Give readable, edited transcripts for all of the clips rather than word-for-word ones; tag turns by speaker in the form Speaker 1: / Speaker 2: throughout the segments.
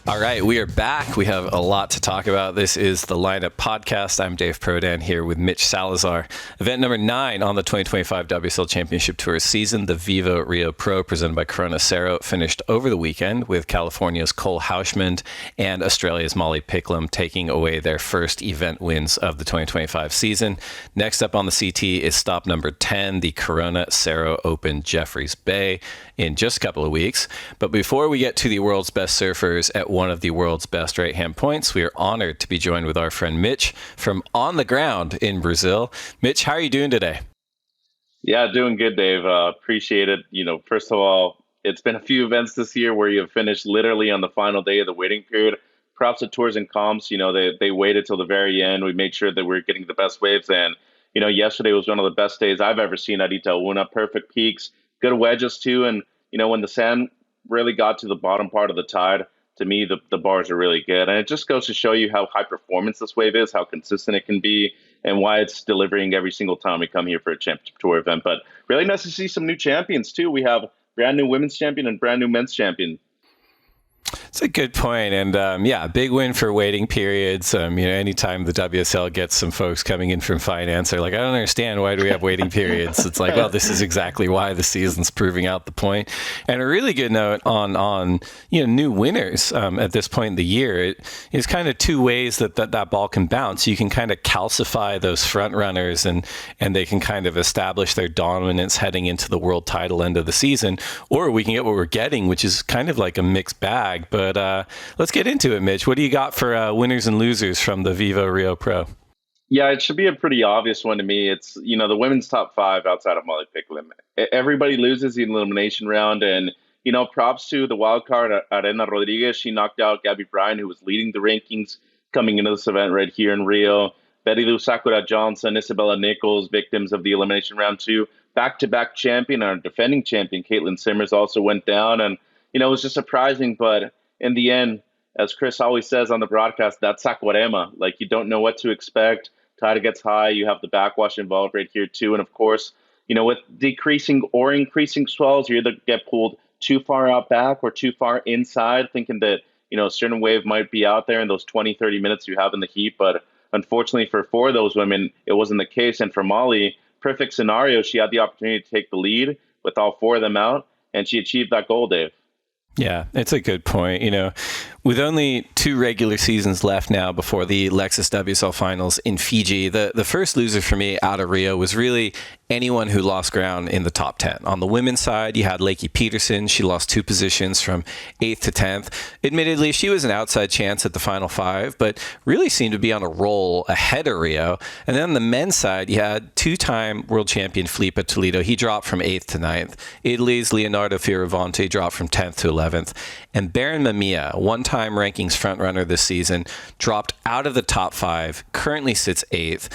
Speaker 1: All right, we are back. We have a lot to talk about. This is the Lineup Podcast. I'm Dave Prodan here with Mitch Salazar. Event number 9 on the 2025 WSL Championship Tour season, the Viva Rio Pro, presented by Corona Cero, finished over the weekend with California's Cole Hauschmund and Australia's Molly Picklum taking away their first event wins of the 2025 season. Next up on the CT is stop number 10, the Corona Cero Open Jeffreys Bay, in just a couple of weeks. But before we get to the world's best surfers at one of the world's best right-hand points, we are honored to be joined with our friend Mitch from on the ground in Brazil. Mitch, how are you doing today?
Speaker 2: Yeah, doing good, Dave. Appreciate it. First of all, it's been a few events this year where you've finished literally on the final day of the waiting period. Props to Tours and Comps. They waited till the very end. We made sure that we were getting the best waves. And, yesterday was one of the best days I've ever seen at Itaúna. Perfect peaks, good wedges too. And, when the sand really got to the bottom part of the tide, to me, the bars are really good. And it just goes to show you how high performance this wave is, how consistent it can be, and why it's delivering every single time we come here for a championship tour event. But really nice to see some new champions too. We have brand new women's champion and brand new men's champion.
Speaker 1: It's a good point. And big win for waiting periods. Anytime the WSL gets some folks coming in from finance, they're like, I don't understand. Why do we have waiting periods? It's like, well, this is exactly why the season's proving out the point. And a really good note on new winners at this point in the year. It is kind of two ways that ball can bounce. You can kind of calcify those front runners and they can kind of establish their dominance heading into the world title end of the season. Or we can get what we're getting, which is kind of like a mixed bag. But let's get into it, Mitch. What do you got for winners and losers from the Viva Rio Pro?
Speaker 2: Yeah, it should be a pretty obvious one to me. It's, the women's top 5 outside of Molly Picklum. Everybody loses the elimination round. And, props to the wild card, Arena Rodriguez. She knocked out Gabby Bryan, who was leading the rankings coming into this event right here in Rio. Betty Lou Sakura Johnson, Isabella Nichols, victims of the elimination round 2. Back-to-back champion, our defending champion, Caitlin Simmers, also went down. And, it was just surprising, but in the end, as Chris always says on the broadcast, that's Saquarema. Like, you don't know what to expect. Tide gets high. You have the backwash involved right here, too. And, of course, with decreasing or increasing swells, you either get pulled too far out back or too far inside, thinking that, a certain wave might be out there in those 20, 30 minutes you have in the heat. But unfortunately for 4 of those women, it wasn't the case. And for Molly, perfect scenario, she had the opportunity to take the lead with all 4 of them out, and she achieved that goal, Dave.
Speaker 1: Yeah, it's a good point. With only 2 regular seasons left now before the Lexus WSL finals in Fiji, the first loser for me out of Rio was really anyone who lost ground in the top 10. On the women's side, you had Lakey Peterson. She lost 2 positions from 8th to 10th. Admittedly, she was an outside chance at the final 5, but really seemed to be on a roll ahead of Rio. And then on the men's side, you had 2-time world champion Filipe Toledo. He dropped from 8th to 9th. Italy's Leonardo Fioravanti dropped from 10th to 11th. And Baron Mamiya, one-time rankings frontrunner this season, dropped out of the top 5, currently sits 8th.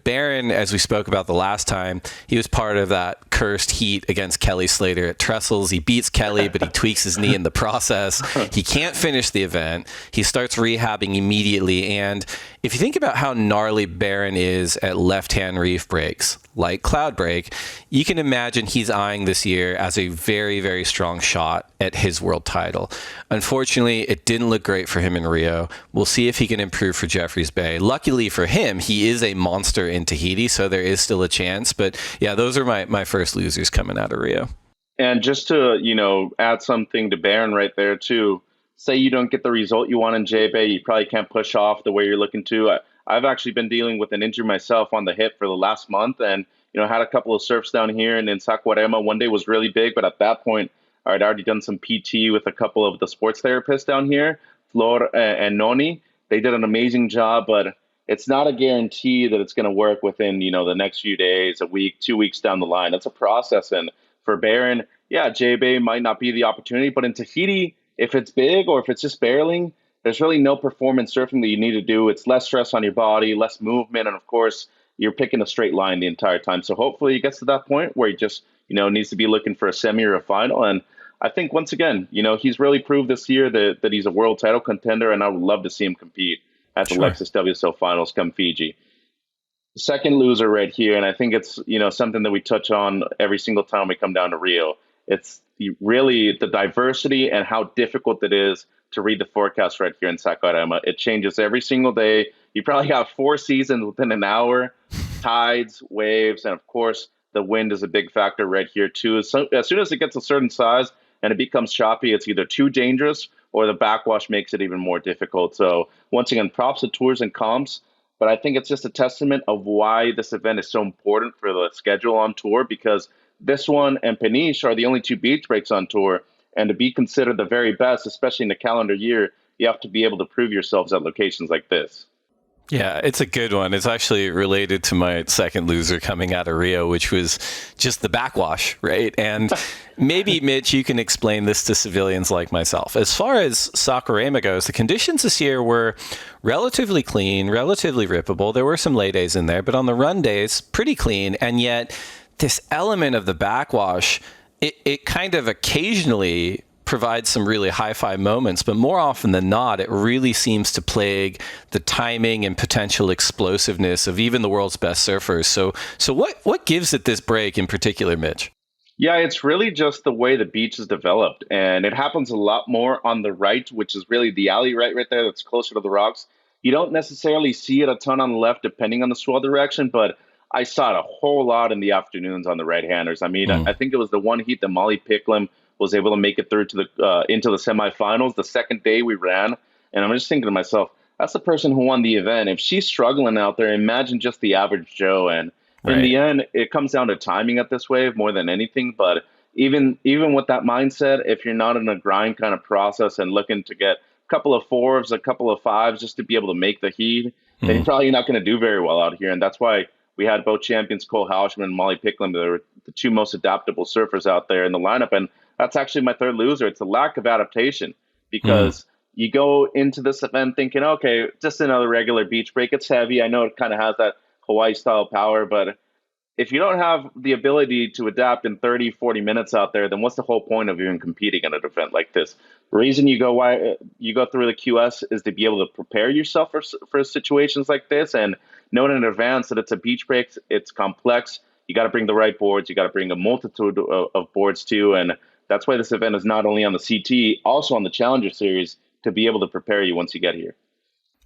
Speaker 1: Baron, as we spoke about the last time, he was part of that cursed heat against Kelly Slater at Trestles. He beats Kelly, but he tweaks his knee in the process. He can't finish the event. He starts rehabbing immediately. And if you think about how gnarly Baron is at left-hand reef breaks, like Cloud Break, you can imagine he's eyeing this year as a very, very strong shot at his world title. Unfortunately, it didn't look great for him in Rio. We'll see if he can improve for Jeffreys Bay. Luckily for him, he is a monster in Tahiti, so there is still a chance. But yeah, those are my first losers coming out of Rio.
Speaker 2: And just to, add something to Baron right there too, say you don't get the result you want in J-Bay, you probably can't push off the way you're looking to. I've actually been dealing with an injury myself on the hip for the last month, and had a couple of surfs down here and in Saquarema. One day was really big, but at that point, I'd already done some PT with a couple of the sports therapists down here, Flor and Noni. They did an amazing job, but it's not a guarantee that it's going to work within the next few days, a week, 2 weeks down the line. It's a process, and for Baron, yeah, J-Bay might not be the opportunity, but in Tahiti, if it's big or if it's just barreling, there's really no performance surfing that you need to do. It's less stress on your body, less movement, and of course, you're picking a straight line the entire time. So hopefully he gets to that point where he just, needs to be looking for a semi or a final. And I think once again, he's really proved this year that he's a world title contender, and I would love to see him compete at the Lexus WSL finals come Fiji. Second loser right here, and I think it's, something that we touch on every single time we come down to Rio. It's really the diversity and how difficult it is to read the forecast right here in Saquarema. It changes every single day. You probably have 4 seasons within an hour, tides, waves, and of course, the wind is a big factor right here too. So as soon as it gets a certain size and it becomes choppy, it's either too dangerous or the backwash makes it even more difficult. So once again, props to tours and comps. But I think it's just a testament of why this event is so important for the schedule on tour, because this one and Peniche are the only two beach breaks on tour. And to be considered the very best, especially in the calendar year, you have to be able to prove yourselves at locations like this.
Speaker 1: Yeah, it's a good one. It's actually related to my second loser coming out of Rio, which was just the backwash, right? And maybe, Mitch, you can explain this to civilians like myself. As far as Saquarema goes, the conditions this year were relatively clean, relatively rippable. There were some lay days in there, but on the run days, pretty clean. And yet this element of the backwash, it kind of occasionally provides some really high-five moments, but more often than not, it really seems to plague the timing and potential explosiveness of even the world's best surfers. So what gives it this break in particular, Mitch?
Speaker 2: Yeah, it's really just the way the beach is developed. And it happens a lot more on the right, which is really the alley right there that's closer to the rocks. You don't necessarily see it a ton on the left, depending on the swell direction, but I saw it a whole lot in the afternoons on the right-handers. I mean, I think it was the one heat that Molly Picklum was able to make it through to the into the semifinals. The second day we ran, and I'm just thinking to myself, that's the person who won the event. If she's struggling out there, imagine just the average Joe. And in the end, it comes down to timing at this wave more than anything. But even with that mindset, if you're not in a grind kind of process and looking to get a couple of fours, a couple of fives just to be able to make the heat, then you're probably not going to do very well out here. And that's why we had both champions, Cole Houshman and Molly Picklum. They were the two most adaptable surfers out there in the lineup. And that's actually my third loser. It's a lack of adaptation, because you go into this event thinking, okay, just another regular beach break. It's heavy. I know it kind of has that Hawaii style power, but if you don't have the ability to adapt in 30, 40 minutes out there, then what's the whole point of even competing in an event like this? The reason you go through the QS is to be able to prepare yourself for situations like this, and knowing in advance that it's a beach break, it's complex. You got to bring the right boards. You got to bring a multitude of boards too, and that's why this event is not only on the CT, also on the Challenger Series, to be able to prepare you once you get here.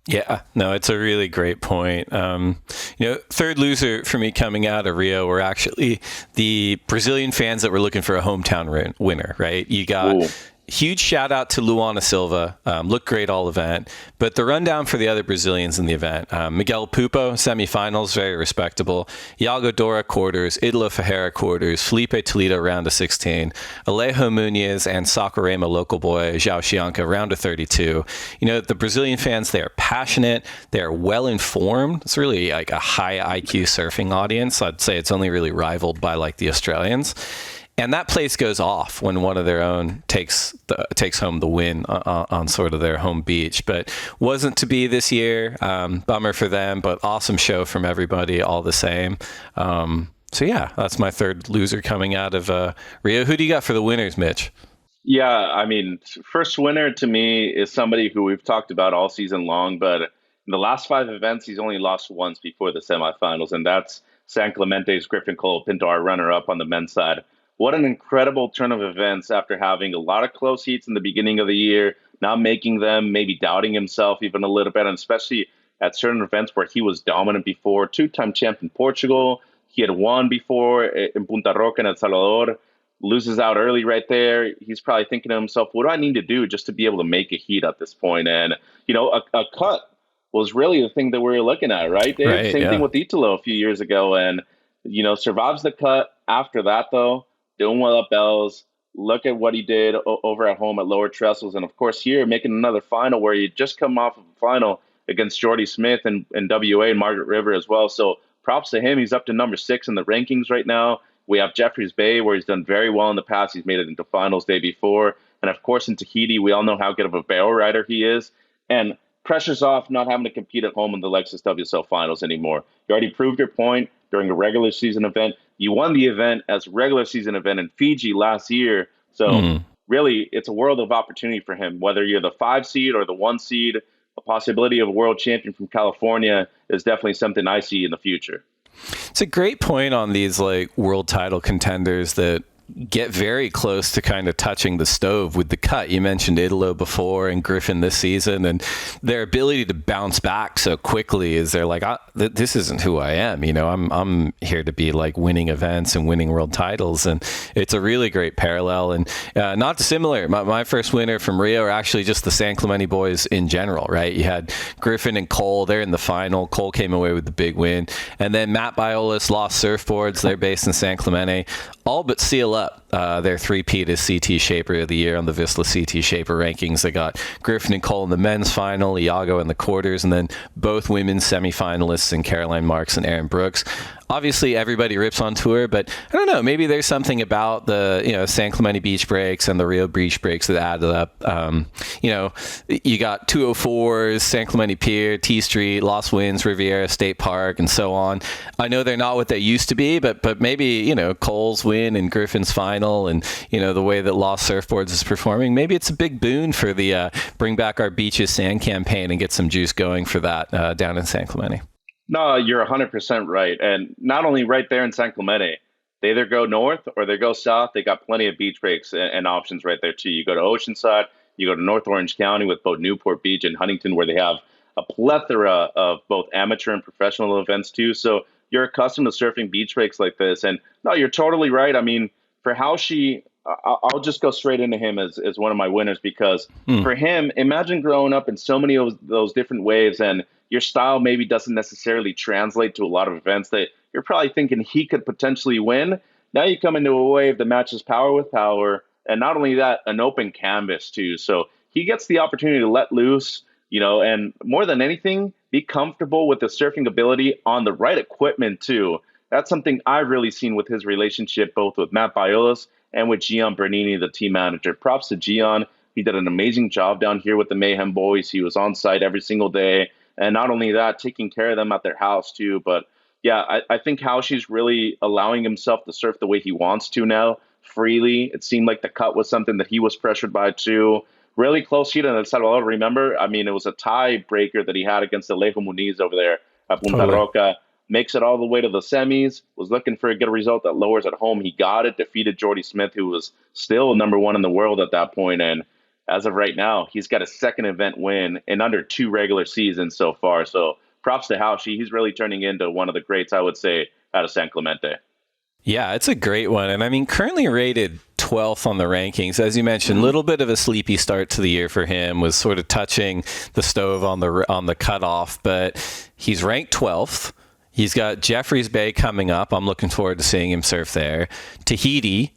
Speaker 1: Yeah, no, it's a really great point. Third loser for me coming out of Rio were actually the Brazilian fans that were looking for a hometown winner, right? You got huge shout out to Luana Silva, looked great all event. But the rundown for the other Brazilians in the event, Miguel Pupo, semifinals, very respectable. Iago Dora, quarters. Italo Ferreira, quarters. Felipe Toledo, round of 16. Alejo Muniz and Saquarema local boy, João Chianca, round of 32. You know, the Brazilian fans, they are passionate. They're well-informed. It's really like a high IQ surfing audience. I'd say it's only really rivaled by like the Australians. And that place goes off when one of their own takes home the win on sort of their home beach. But wasn't to be this year. Bummer for them, but awesome show from everybody all the same. So yeah, that's my third loser coming out of Rio. Who do you got for the winners, Mitch?
Speaker 2: Yeah, I mean, first winner to me is somebody who we've talked about all season long, but in the last 5 events, he's only lost once before the semifinals, and that's San Clemente's Griffin Colapinto, our runner-up on the men's side. What an incredible turn of events after having a lot of close heats in the beginning of the year, not making them, maybe doubting himself even a little bit, and especially at certain events where he was dominant before. 2-time champ in Portugal. He had won before in Punta Roca in El Salvador. Loses out early right there. He's probably thinking to himself, what do I need to do just to be able to make a heat at this point? And, a cut was really the thing that we were looking at, right, Dave?
Speaker 1: Right,
Speaker 2: Same thing with Italo a few years ago. And, survives the cut. After that, though, doing well at Bells. Look at what he did over at home at Lower Trestles. And, of course, here making another final where he just come off of a final against Jordy Smith and WA and Margaret River as well. So props to him. He's up to number 6 in the rankings right now. We have Jeffreys Bay, where he's done very well in the past. He's made it into finals day before. And, of course, in Tahiti, we all know how good of a barrel rider he is. And pressure's off not having to compete at home in the Lexus WSL finals anymore. You already proved your point during a regular season event. You won the event as a regular season event in Fiji last year. So really, it's a world of opportunity for him. Whether you're the 5 seed or the 1 seed, a possibility of a world champion from California is definitely something I see in the future.
Speaker 1: It's a great point on these like world title contenders that get very close to kind of touching the stove with the cut. You mentioned Italo before and Griffin this season, and their ability to bounce back so quickly is they're like, this isn't who I am. I'm here to be like winning events and winning world titles, and it's a really great parallel. And not dissimilar. My first winner from Rio are actually just the San Clemente boys in general, right? You had Griffin and Cole. They're in the final. Cole came away with the big win, and then Matt Biolas lost surfboards. They're based in San Clemente. All but seal up their three-peat as CT Shaper of the Year on the Vissla CT Shaper rankings. They got Griffin and Cole in the men's final, Iago in the quarters, and then both women's semifinalists in Caroline Marks and Erin Brooks. Obviously, everybody rips on tour, but I don't know, maybe there's something about the San Clemente beach breaks and the Rio beach breaks that added up. You got 204s, San Clemente Pier, T Street, Lost Winds, Riviera State Park, and so on. I know they're not what they used to be, but maybe, Cole's win and Griffin's final and, the way that Lost Surfboards is performing, maybe it's a big boon for the Bring Back Our Beaches Sand campaign and get some juice going for that down in San Clemente.
Speaker 2: No, you're 100% right. And not only right there in San Clemente, they either go north or they go south. They got plenty of beach breaks and options right there, too. You go to Oceanside, you go to North Orange County with both Newport Beach and Huntington, where they have a plethora of both amateur and professional events, too. So you're accustomed to surfing beach breaks like this. And no, you're totally right. I mean, for Haushi, I'll just go straight into him as one of my winners, because for him, imagine growing up in so many of those different waves, and your style maybe doesn't necessarily translate to a lot of events that you're probably thinking he could potentially win. Now you come into a wave that matches power with power, and not only that, an open canvas too. So he gets the opportunity to let loose, and more than anything, be comfortable with the surfing ability on the right equipment too. That's something I've really seen with his relationship, both with Matt Biolas and with Gian Bernini, the team manager. Props to Gian. He did an amazing job down here with the Mayhem boys. He was on site every single day. And not only that, taking care of them at their house too. But yeah, I think Haushi's really allowing himself to surf the way he wants to now, freely. It seemed like the cut was something that he was pressured by too. Really close heat in El Salvador, remember? I mean, it was a tiebreaker that he had against Alejo Muniz over there at Punta Roca. Makes it all the way to the semis, was looking for a good result that lowers at home. He got it, defeated Jordy Smith, who was still number one in the world at that point. And as of right now, he's got a second event win in under 2 regular seasons so far. So props to Haushi. He's really turning into one of the greats, I would say, out of San Clemente.
Speaker 1: Yeah, it's a great one. And I mean, currently rated 12th on the rankings. As you mentioned, a little bit of a sleepy start to the year for him, was sort of touching the stove on the cutoff, but he's ranked 12th. He's got Jeffreys Bay coming up. I'm looking forward to seeing him surf there. Tahiti,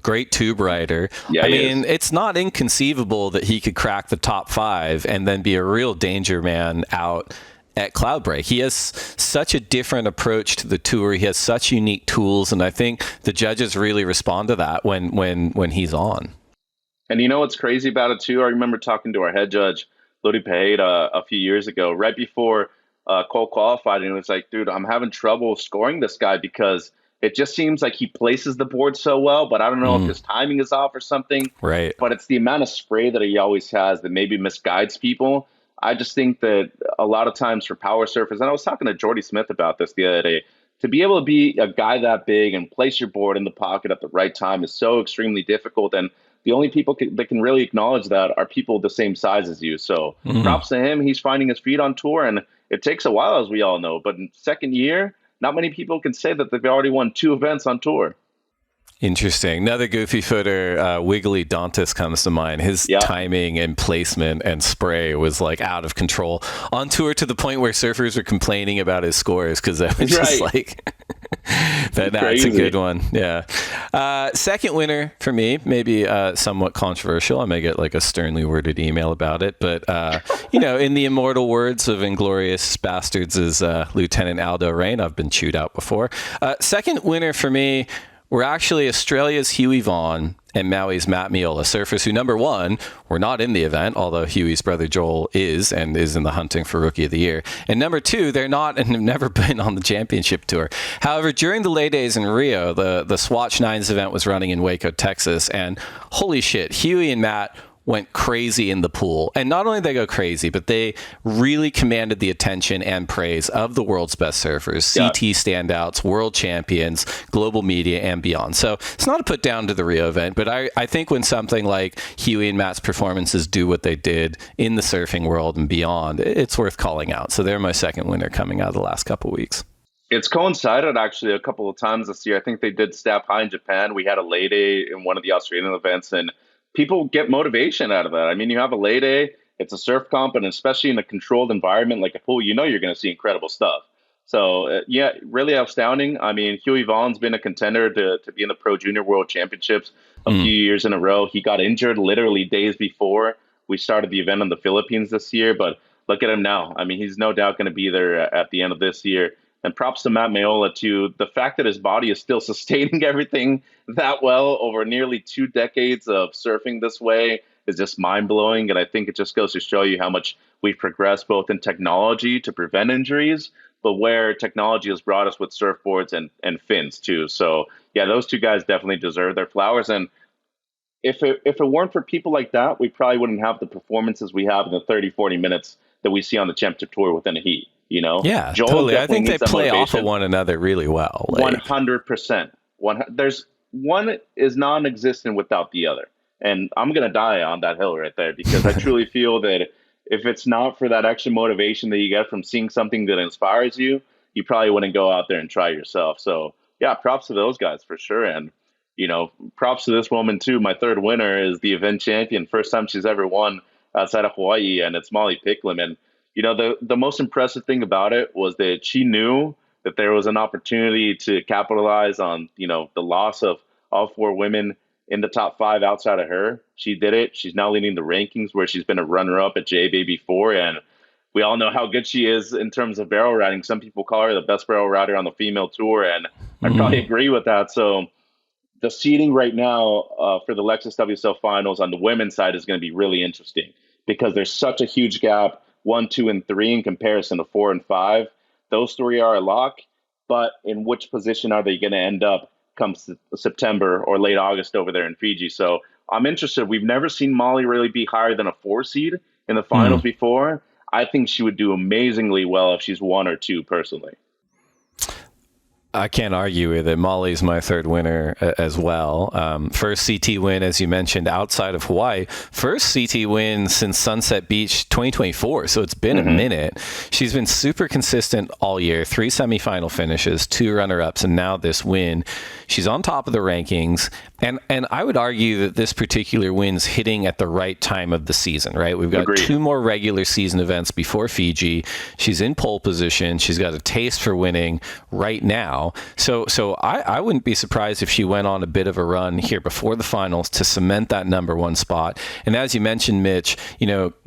Speaker 1: great tube rider.
Speaker 2: Yeah,
Speaker 1: I mean, it's not inconceivable that he could crack the top 5 and then be a real danger man out at Cloudbreak. He has such a different approach to the tour. He has such unique tools, and I think the judges really respond to that when he's on.
Speaker 2: And you know what's crazy about it too? I remember talking to our head judge, Lodi Pereira, a few years ago, right before Cole qualified, and it was like, dude, I'm having trouble scoring this guy because it just seems like he places the board so well, but I don't know if his timing is off or something.
Speaker 1: Right.
Speaker 2: But it's the amount of spray that he always has that maybe misguides people. I just think that a lot of times for power surfers, and I was talking to Jordy Smith about this the other day, to be able to be a guy that big and place your board in the pocket at the right time is so extremely difficult. And the only people that can really acknowledge that are people the same size as you. So props to him. He's finding his feet on tour, and it takes a while, as we all know. But in second year, not many people can say that they've already won 2 events on tour.
Speaker 1: Interesting. Another goofy footer, Wiggly Dantas comes to mind. His timing and placement and spray was like out of control on tour, to the point where surfers were complaining about his scores because that was just like... That's a good one. Yeah. Second winner for me, maybe somewhat controversial. I may get like a sternly worded email about it, but in the immortal words of Inglorious Bastards is Lieutenant Aldo Rain. I've been chewed out before. Second winner for me were actually Australia's Huey Vaughan and Maui's Matt Miola, surfers who, number one, were not in the event, although Huey's brother Joel is and is in the hunting for Rookie of the Year. And number two, they're not and have never been on the championship tour. However, during the lay days in Rio, the Swatch Nines event was running in Waco, Texas, and holy shit, Huey and Matt went crazy in the pool. And not only did they go crazy, but they really commanded the attention and praise of the world's best surfers, CT standouts, world champions, global media, and beyond. So it's not a put down to the Rio event, but I think when something like Huey and Matt's performances do what they did in the surfing world and beyond, it's worth calling out. So they're my second winner coming out of the last couple of weeks.
Speaker 2: It's coincided actually a couple of times this year. I think they did Staff High in Japan. We had a lay day in one of the Australian events, and people get motivation out of that. I mean, you have a lay day, it's a surf comp, and especially in a controlled environment like a pool, you know you're going to see incredible stuff. So, yeah, really astounding. I mean, Huey Vaughan's been a contender to be in the Pro Junior World Championships a few years in a row. He got injured literally days before we started the event in the Philippines this year, but look at him now. I mean, he's no doubt going to be there at the end of this year. And props to Matt Mayola, too. The fact that his body is still sustaining everything that well over nearly 2 decades of surfing this way is just mind-blowing. And I think it just goes to show you how much we've progressed both in technology to prevent injuries, but where technology has brought us with surfboards and fins, too. So, yeah, those two guys definitely deserve their flowers. And if it weren't for people like that, we probably wouldn't have the performances we have in the 30, 40 minutes that we see on the Championship Tour within a heat. You know,
Speaker 1: yeah, Joel, totally. I think they play off of one another really well.
Speaker 2: 100%. There's one is non-existent without the other, and I'm gonna die on that hill right there because I truly feel that if it's not for that extra motivation that you get from seeing something that inspires you, you probably wouldn't go out there and try yourself. So yeah, props to those guys for sure, and props to this woman too. My third winner is the event champion, first time she's ever won outside of Hawaii, and it's Molly Picklum. And the most impressive thing about it was that she knew that there was an opportunity to capitalize on, the loss of all 4 women in the top 5 outside of her. She did it. She's now leading the rankings where she's been a runner-up at JBay before. And we all know how good she is in terms of barrel riding. Some people call her the best barrel rider on the female tour. And I probably agree with that. So the seeding right now for the Lexus WSL finals on the women's side is going to be really interesting because there's such a huge gap. 1, 2, and 3 in comparison to 4 and 5. Those 3 are a lock, but in which position are they going to end up come September or late August over there in Fiji? So I'm interested. We've never seen Molly really be higher than a 4 seed in the finals before. I think she would do amazingly well if she's 1 or 2 personally.
Speaker 1: I can't argue with it. Molly's my third winner as well. First CT win, as you mentioned, outside of Hawaii. First CT win since Sunset Beach 2024, so it's been a minute. She's been super consistent all year. 3 semifinal finishes, 2 runner-ups, and now this win. She's on top of the rankings, and I would argue that this particular win's hitting at the right time of the season, right? We've got 2 more regular season events before Fiji. She's in pole position. She's got a taste for winning right now. So I wouldn't be surprised if she went on a bit of a run here before the finals to cement that number 1 spot. And as you mentioned, Mitch,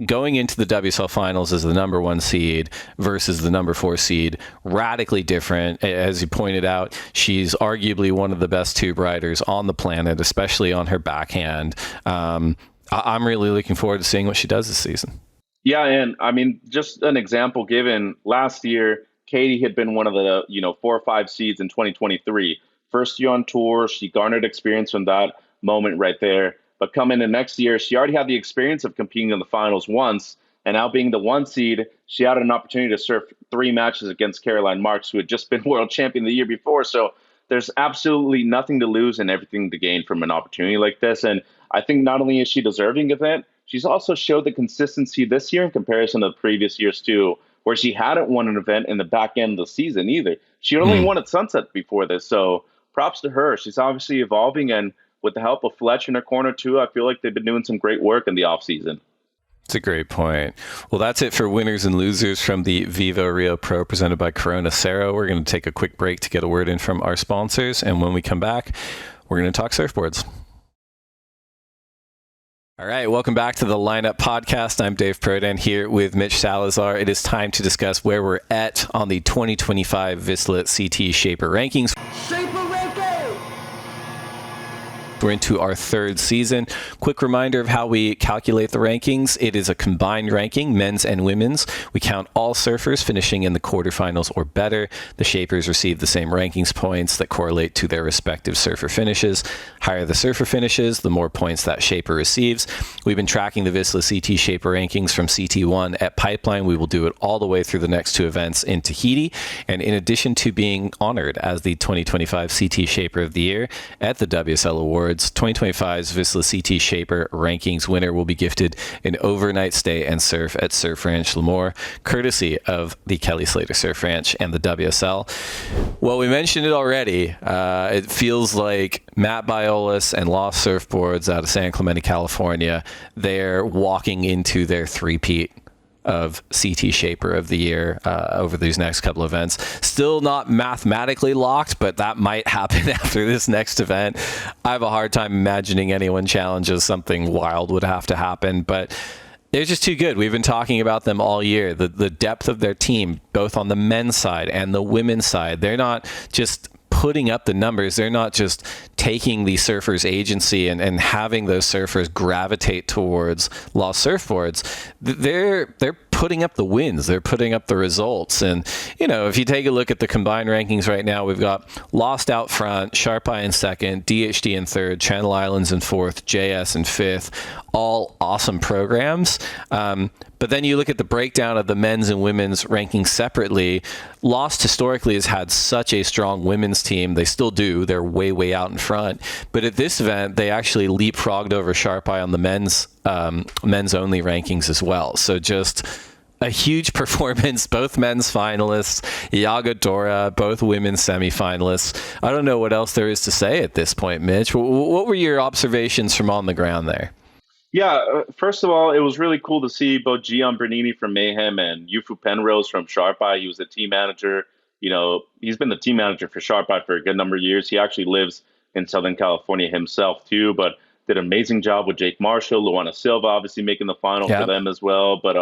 Speaker 1: going into the WSL finals as the number 1 seed versus the number 4 seed, radically different. As you pointed out, she's arguably one of the best tube riders on the planet, especially on her backhand. I'm really looking forward to seeing what she does this season.
Speaker 2: Yeah, and I mean, just an example given last year, Katie had been one of the 4 or 5 seeds in 2023. First year on tour, she garnered experience from that moment right there. But coming in next year, she already had the experience of competing in the finals once. And now being the 1 seed, she had an opportunity to surf 3 matches against Caroline Marks, who had just been world champion the year before. So there's absolutely nothing to lose and everything to gain from an opportunity like this. And I think not only is she deserving of it, she's also showed the consistency this year in comparison to the previous years too, where she hadn't won an event in the back end of the season either. She only won at Sunset before this. So props to her. She's obviously evolving, and with the help of Fletcher in her corner too, I feel like they've been doing some great work in the offseason.
Speaker 1: It's a great point. Well, that's it for winners and losers from the Vivo Rio Pro presented by Corona Cero. We're going to take a quick break to get a word in from our sponsors. And when we come back, we're going to talk surfboards. All right, welcome back to the Lineup Podcast. I'm Dave Prodan here with Mitch Salazar. It is time to discuss where we're at on the 2025 Vissla CT Shaper Rankings.
Speaker 3: Shaper ranking!
Speaker 1: We're into our third season. Quick reminder of how we calculate the rankings. It is a combined ranking, men's and women's. We count all surfers finishing in the quarterfinals or better. The shapers receive the same rankings points that correlate to their respective surfer finishes. Higher the surfer finishes, the more points that shaper receives. We've been tracking the Vissla CT shaper rankings from CT1 at Pipeline. We will do it all the way through the next two events in Tahiti. And in addition to being honored as the 2025 CT Shaper of the Year at the WSL Awards, 2025's Vissla CT Shaper rankings winner will be gifted an overnight stay and surf at Surf Ranch Lemoore, courtesy of the Kelly Slater Surf Ranch and the WSL. Well, we mentioned it already. It feels like Matt Biolas and Lost Surfboards out of San Clemente, California, they're walking into their three-peat of CT Shaper of the Year over these next couple of events. Still not mathematically locked, but that might happen after this next event. I have a hard time imagining anyone challenges something wild would have to happen, but they're just too good. We've been talking about them all year. The depth of their team, both on the men's side and the women's side, they're not just putting up the numbers. They're not just taking the surfers' agency and having those surfers gravitate towards Lost Surfboards. They're putting up the wins. They're putting up the results. And, you know, if you take a look at the combined rankings right now, we've got Lost out front, Sharp Eye in second, DHD in third, Channel Islands in fourth, JS in fifth, all awesome programs. But then you look at the breakdown of the men's and women's rankings separately. Lost historically has had such a strong women's team. They still do. They're way, way out in front. But at this event, they actually leapfrogged over Sharp Eye on the men's only rankings as well. So just a huge performance, both men's finalists, Iago Dora, both women's semifinalists. I don't know what else there is to say at this point, Mitch. What were your observations from on the ground there?
Speaker 2: Yeah, first of all, it was really cool to see both Gian Bernini from Mayhem and Yufu Penrose from Sharp Eye. He was the team manager. You know, he's been the team manager for Sharp Eye for a good number of years. He actually lives in Southern California himself, too, but did an amazing job with Jake Marshall, Luana Silva, obviously making the final for them as well. But,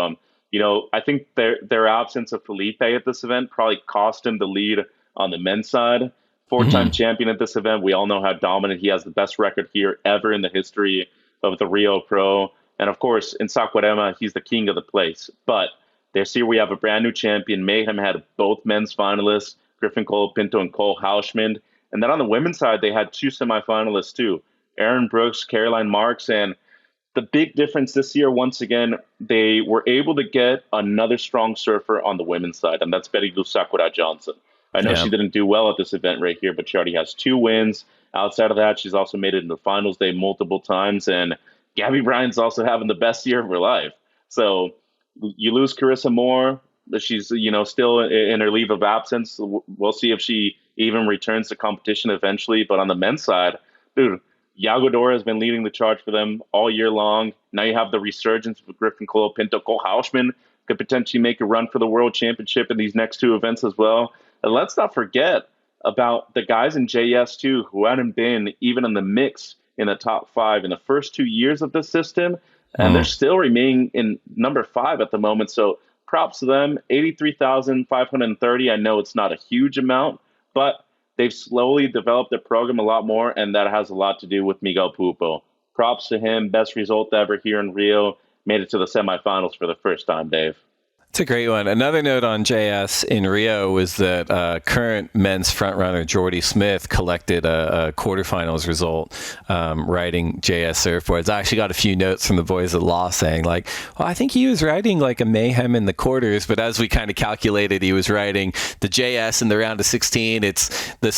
Speaker 2: you know, I think their absence of Felipe at this event probably cost him the lead on the men's side. Four-time champion at this event. We all know how dominant he has, the best record here ever in the history of the Rio Pro. And of course, in Saquarema, he's the king of the place. But this year we have a brand new champion. Mayhem had both men's finalists, Griffin Colapinto and Cole Hauschman. And then on the women's side, they had two semifinalists too, Erin Brooks, Caroline Marks. And the big difference this year, once again, they were able to get another strong surfer on the women's side, and that's Betty Lou Sakura Johnson. I know she didn't do well at this event right here, but she already has 2 wins. Outside of that, she's also made it into finals day multiple times. And Gabby Bryan's also having the best year of her life. So you lose Carissa Moore. She's, you know, still in her leave of absence. We'll see if she even returns to competition eventually. But on the men's side, dude, Iago Dora has been leading the charge for them all year long. Now you have the resurgence of Griffin Colapinto. Cole Hauschman could potentially make a run for the World Championship in these next 2 events as well. And let's not forget about the guys in JS too, who hadn't been even in the mix in the top 5 in the first 2 years of the system. And they're still remaining in number 5 at the moment. So props to them. 83,530. I know it's not a huge amount, but they've slowly developed their program a lot more. And that has a lot to do with Miguel Pupo. Props to him. Best result ever here in Rio. Made it to the semifinals for the first time, Dave.
Speaker 1: It's a great one. Another note on JS in Rio was that current men's frontrunner Jordy Smith collected a quarterfinals result riding JS surfboards. I actually got a few notes from the boys at Law saying, like, well, I think he was riding like a Mayhem in the quarters, but as we kind of calculated, he was riding the JS in the round of 16. It's the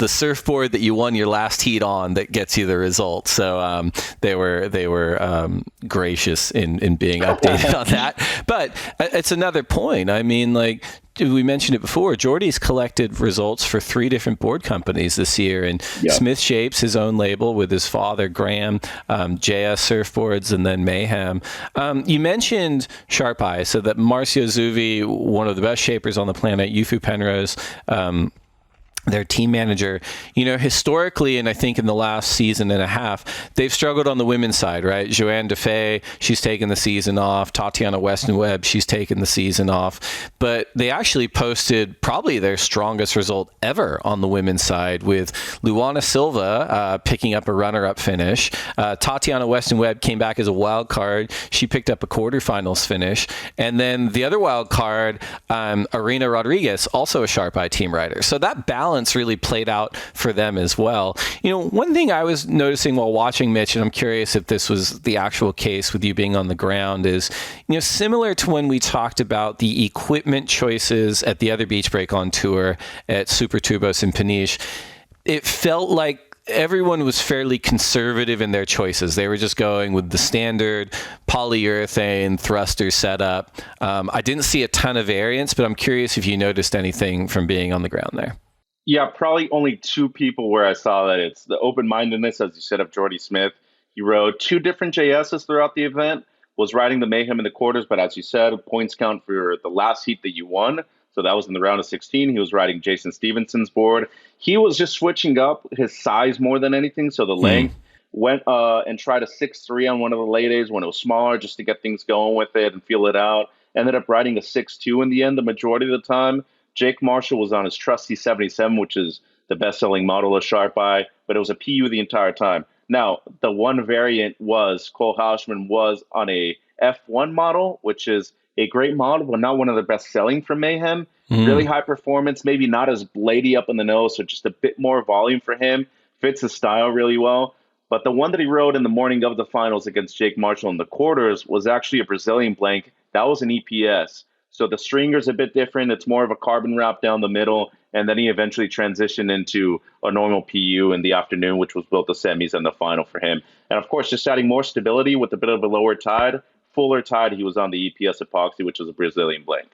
Speaker 1: surfboard that you won your last heat on that gets you the result. So they were gracious in being updated on that. But it's another point. I mean, like, we mentioned it before, Jordy's collected results for 3 different board companies this year, and Smith Shapes, his own label with his father, Graham, JS Surfboards, and then Mayhem. You mentioned Sharp Eye, so that Marcio Zuvi, one of the best shapers on the planet, Yufu Penrose, their team manager, historically, and I think in the last season and a half, they've struggled on the women's side, right? Joanne Defay, she's taken the season off. Tatiana Weston-Webb, she's taken the season off. But they actually posted probably their strongest result ever on the women's side, with Luana Silva picking up a runner-up finish. Tatiana Weston-Webb came back as a wild card. She picked up a quarterfinals finish. And then the other wild card, Arena Rodriguez, also a Sharp Eye team rider. So that balance really played out for them as well. One thing I was noticing while watching, Mitch, and I'm curious if this was the actual case with you being on the ground, is, similar to when we talked about the equipment choices at the other beach break on tour at Super Tubos and Peniche, it felt like everyone was fairly conservative in their choices. They were just going with the standard polyurethane thruster setup. I didn't see a ton of variance, but I'm curious if you noticed anything from being on the ground there.
Speaker 2: Yeah, probably only two people where I saw that. It's the open-mindedness, as you said, of Jordy Smith. He rode two different JSs throughout the event, was riding the Mayhem in the quarters, but as you said, points count for the last heat that you won. So that was in the round of 16. He was riding Jason Stevenson's board. He was just switching up his size more than anything. So the length went and tried a 6'3" on one of the lay days when it was smaller, just to get things going with it and feel it out. Ended up riding a 6'2" in the end, the majority of the time. Jake Marshall was on his trusty 77, which is the best-selling model of Sharp Eye, but it was a PU the entire time. Now, the one variant was Cole Hausman was on a F1 model, which is a great model, but not one of the best-selling from Mayhem. Really high performance, maybe not as bladey up in the nose, so just a bit more volume for him. Fits his style really well. But the one that he rode in the morning of the finals against Jake Marshall in the quarters was actually a Brazilian blank. That was an EPS. So the stringer's a bit different. It's more of a carbon wrap down the middle. And then he eventually transitioned into a normal PU in the afternoon, which was both the semis and the final for him. And of course, just adding more stability with a bit of a lower tide, fuller tide, he was on the EPS epoxy, which was a Brazilian blank.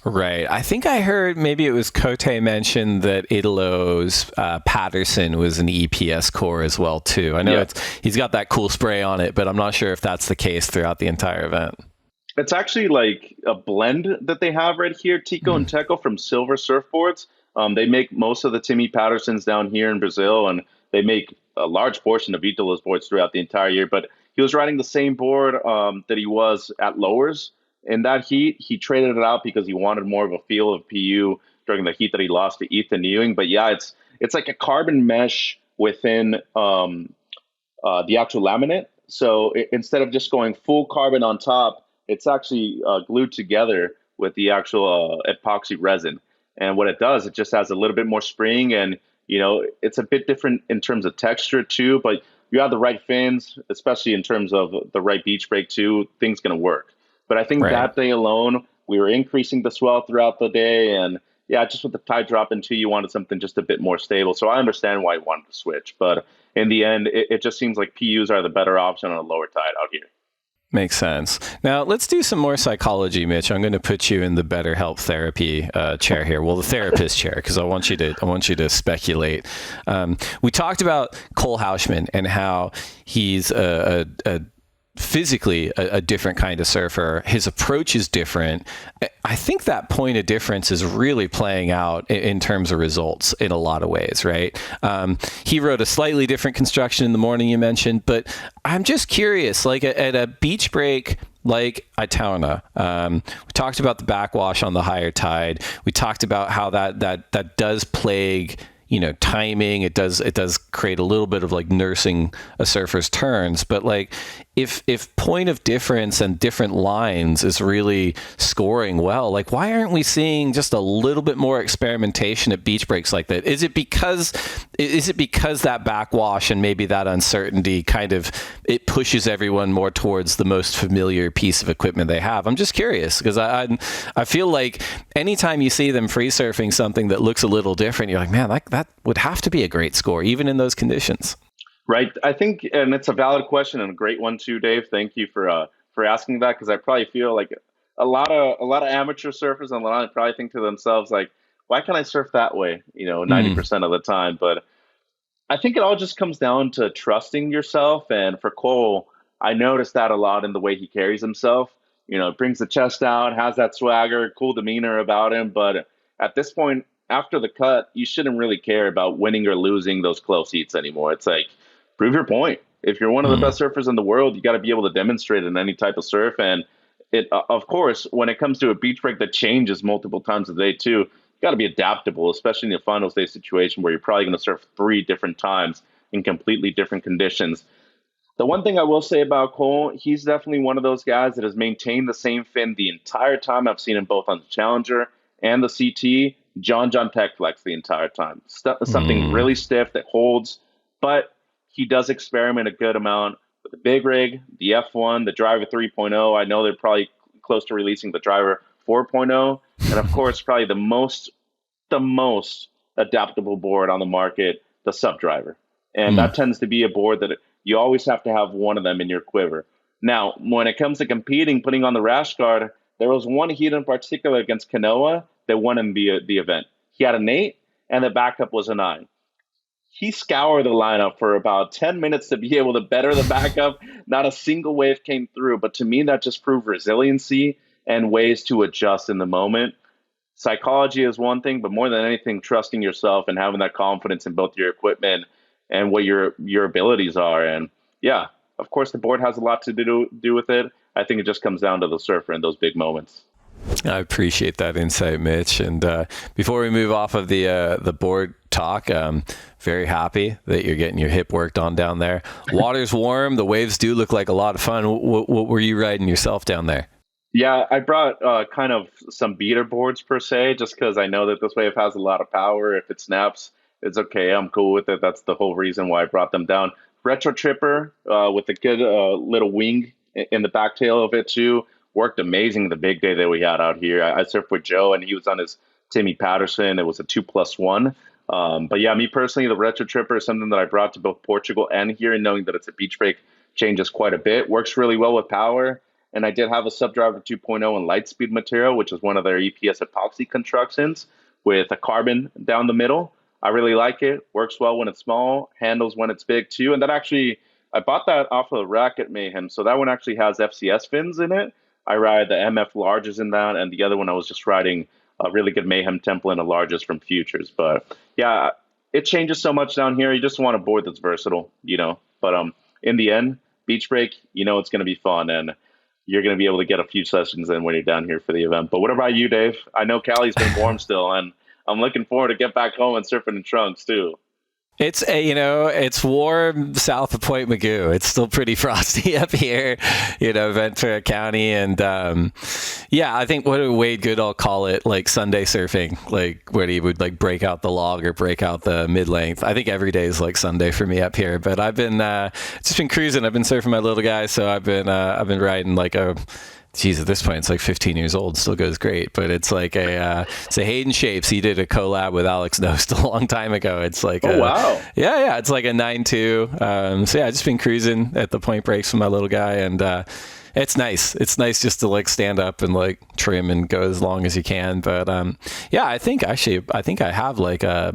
Speaker 1: Right. I think I heard maybe it was Cote mention that Italo's Patterson was an EPS core as well, too. I know he's got that cool spray on it, but I'm not sure if that's the case throughout the entire event.
Speaker 2: It's actually like a blend that they have right here, Tico and Teco from Silver Surfboards. They make most of the Timmy Pattersons down here in Brazil, and they make a large portion of Italo's boards throughout the entire year. But he was riding the same board that he was at Lowers in that heat. He traded it out because he wanted more of a feel of PU during the heat that he lost to Ethan Ewing. But yeah, it's like a carbon mesh within the actual laminate. So instead of just going full carbon on top, it's actually glued together with the actual epoxy resin. And what it does, it just has a little bit more spring, and, it's a bit different in terms of texture too, but you have the right fins, especially in terms of the right beach break too, things going to work. But I think that day alone, we were increasing the swell throughout the day, and yeah, just with the tide dropping too, you wanted something just a bit more stable. So I understand why you wanted to switch, but in the end, it just seems like PUs are the better option on a lower tide out here.
Speaker 1: Makes sense. Now, let's do some more psychology, Mitch. I'm going to put you in the BetterHelp therapy chair here. Well, the therapist chair, because I want you to speculate. We talked about Cole Hausman and how he's physically a different kind of surfer. His approach is different. I think that point of difference is really playing out in terms of results in a lot of ways, right? He rode a slightly different construction in the morning, you mentioned, but I'm just curious, like at a beach break like Itauna, we talked about the backwash on the higher tide. We talked about how that does plague timing. It does create a little bit of like nursing a surfer's turns, but like if point of difference and different lines is really scoring well, like why aren't we seeing just a little bit more experimentation at beach breaks like that? Is it because that backwash and maybe that uncertainty kind of it pushes everyone more towards the most familiar piece of equipment they have? I'm just curious because I feel like anytime you see them free surfing something that looks a little different, you're like, man, that would have to be a great score even in those conditions.
Speaker 2: Right. I think, and it's a valid question and a great one too, Dave. Thank you for asking that, because I probably feel like a lot of amateur surfers online probably think to themselves like, why can't I surf that way? 90% of the time. But I think it all just comes down to trusting yourself. And for Cole, I noticed that a lot in the way he carries himself. Brings the chest out, has that swagger, cool demeanor about him. But at this point, after the cut, you shouldn't really care about winning or losing those close heats anymore. It's like, prove your point. If you're one of the best surfers in the world, you got to be able to demonstrate in any type of surf. And it, of course, when it comes to a beach break that changes multiple times a day too, you got to be adaptable, especially in a finals day situation where you're probably going to surf 3 different times in completely different conditions. The one thing I will say about Cole, he's definitely one of those guys that has maintained the same fin the entire time. I've seen him both on the Challenger and the CT. John Tech Flex the entire time. Something really stiff that holds, but he does experiment a good amount with the big rig, the F1, the driver 3.0. I know they're probably close to releasing the driver 4.0. And of course, probably the most adaptable board on the market, the sub driver. And that tends to be a board that you always have to have one of them in your quiver. Now, when it comes to competing, putting on the rash guard, there was one heat in particular against Kanoa that won him the event. He had an 8, and the backup was a 9. He scoured the lineup for about 10 minutes to be able to better the backup. Not a single wave came through, but to me, that just proved resiliency and ways to adjust in the moment. Psychology is one thing, but more than anything, trusting yourself and having that confidence in both your equipment and what your abilities are. And yeah, of course, the board has a lot to do with it. I think it just comes down to the surfer in those big moments.
Speaker 1: I appreciate that insight, Mitch. And before we move off of the board talk, very happy that you're getting your hip worked on down there. Water's warm. The waves do look like a lot of fun. What were you riding yourself down there?
Speaker 2: Yeah, I brought kind of some beater boards per se, just because I know that this wave has a lot of power. If it snaps, it's okay. I'm cool with it. That's the whole reason why I brought them down. Retro Tripper with a good little wing in the back tail of it too. Worked amazing the big day that we had out here. I surfed with Joe, and he was on his Timmy Patterson. It was a 2+1. But yeah, me personally, the Retro Tripper is something that I brought to both Portugal and here, and knowing that it's a beach break changes quite a bit. Works really well with power. And I did have a Subdriver 2.0 in Lightspeed material, which is one of their EPS epoxy constructions with a carbon down the middle. I really like it. Works well when it's small, handles when it's big too. And that actually, I bought that off of the rack at Mayhem. So that one actually has FCS fins in it. I ride the MF larges in that, and the other one I was just riding a really good Mayhem template of larges from Futures. But yeah, it changes so much down here. You just want a board that's versatile, you know. But in the end, beach break, you know it's going to be fun, and you're going to be able to get a few sessions in when you're down here for the event. But what about you, Dave? I know Cali's been warm still, and I'm looking forward to get back home and surfing in trunks too.
Speaker 1: It's it's warm south of Point Magoo. It's still pretty frosty up here, Ventura County. And yeah, I think what Wade Goodall call it, like Sunday surfing, like where he would like break out the log or break out the mid length. I think every day is like Sunday for me up here. But I've been just been cruising. I've been surfing my little guy, so I've been riding like a. Geez, at this point, it's like 15 years old. Still goes great, but it's like it's a Hayden Shapes. He did a collab with Alex Nost a long time ago. It's like,
Speaker 2: wow.
Speaker 1: Yeah, it's like a 9.2. So yeah, I've just been cruising at the point breaks with my little guy, and it's nice. It's nice just to like stand up and like trim and go as long as you can. But yeah, I think I have like a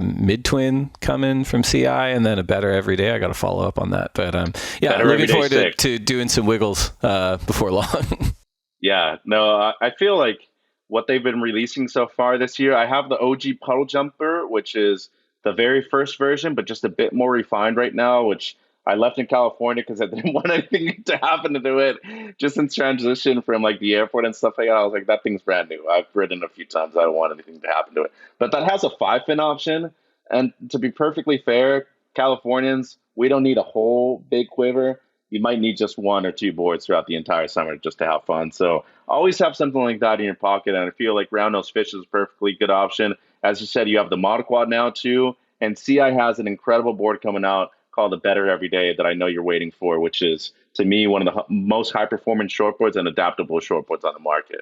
Speaker 1: mid-twin coming from CI, and then a better every day. I got to follow up on that. But yeah, better looking forward to doing some wiggles before long.
Speaker 2: Yeah, no, I feel like what they've been releasing so far this year, I have the OG puddle jumper, which is the very first version, but just a bit more refined right now, which I left in California because I didn't want anything to happen to it. Just in transition from like the airport and stuff like that, I was like, that thing's brand new. I've ridden a few times. I don't want anything to happen to it. But that has a 5-fin option. And to be perfectly fair, Californians, we don't need a whole big quiver. You might need just 1 or 2 boards throughout the entire summer just to have fun. So always have something like that in your pocket. And I feel like Round Nose Fish is a perfectly good option. As you said, you have the Mod Quad now too. And CI has an incredible board coming out called the Better Every Day that I know you're waiting for, which is, to me, one of the most high-performance shortboards and adaptable shortboards on the market.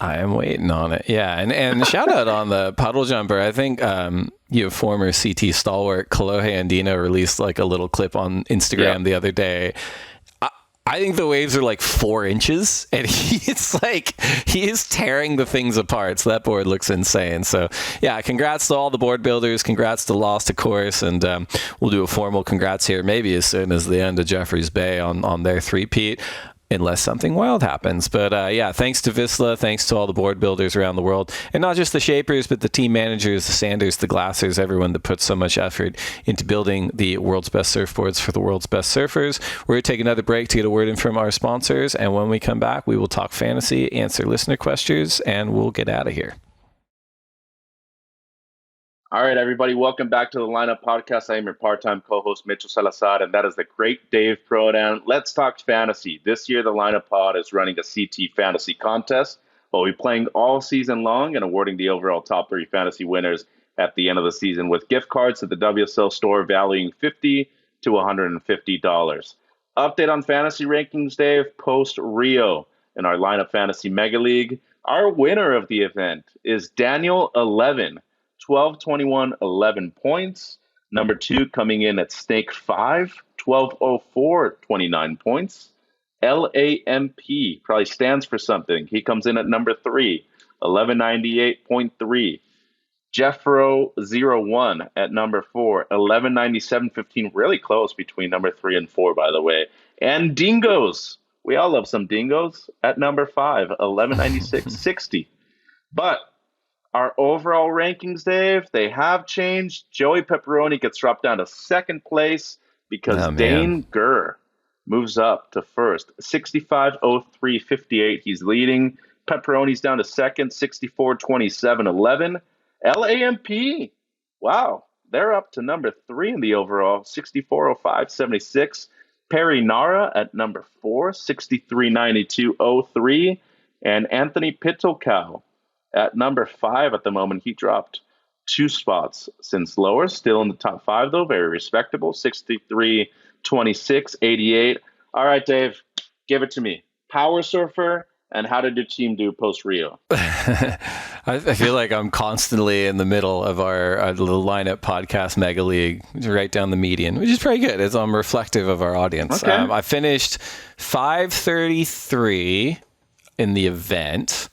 Speaker 1: I am waiting on it. Yeah, and shout out on the puddle jumper. I think former CT stalwart Kalohe Andino released like a little clip on Instagram the other day. I think the waves are like 4 inches, and he is tearing the things apart. So that board looks insane. So yeah, congrats to all the board builders. Congrats to Lost, of course, and we'll do a formal congrats here maybe as soon as the end of Jeffreys Bay on their 3-peat. unless something wild happens. But yeah, thanks to Vissla, thanks to all the board builders around the world, and not just the shapers, but the team managers, the sanders, the glassers, everyone that puts so much effort into building the world's best surfboards for the world's best surfers. We're going to take another break to get a word in from our sponsors, and when we come back, we will talk fantasy, answer listener questions, and we'll get out of here.
Speaker 2: All right, everybody, welcome back to the Lineup Podcast. I am your part-time co-host, Mitchell Salazar, and that is the Great Dave Prodan. Let's talk fantasy. This year, the Lineup Pod is running a CT fantasy contest. We'll be playing all season long and awarding the overall top 3 fantasy winners at the end of the season with gift cards at the WSL store valuing $50 to $150. Update on fantasy rankings, Dave, post-Rio in our Lineup Fantasy Mega League. Our winner of the event is Daniel 11. 12, 21, 11 points. Number 2 coming in at Snake 5, 1204, 29 points. LAMP probably stands for something. He comes in at number 3, 1198.3. Jeffro 01 at number 4, 1197.15. Really close between number 3 and 4, by the way. And Dingoes. We all love some Dingoes at number 5, 1196.60. But our overall rankings, Dave, they have changed. Joey Pepperoni gets dropped down to second place because Dane Gurr moves up to first. 65.03.58. He's leading. Pepperoni's down to second. 64.27.11. LAMP. Wow. They're up to number 3 in the overall. 64.05.76. Perry Nara at number 4. 63.92.03. And Anthony Pittelcow at number 5 at the moment. He dropped 2 spots since lower. Still in the top 5, though. Very respectable. 63.26.88. All right, Dave, give it to me. Power surfer, and how did your team do post-Rio?
Speaker 1: I feel like I'm constantly in the middle of our little Lineup Podcast Mega League, right down the median, which is pretty good. As I'm reflective of our audience.
Speaker 2: Okay.
Speaker 1: I finished 533 in the event.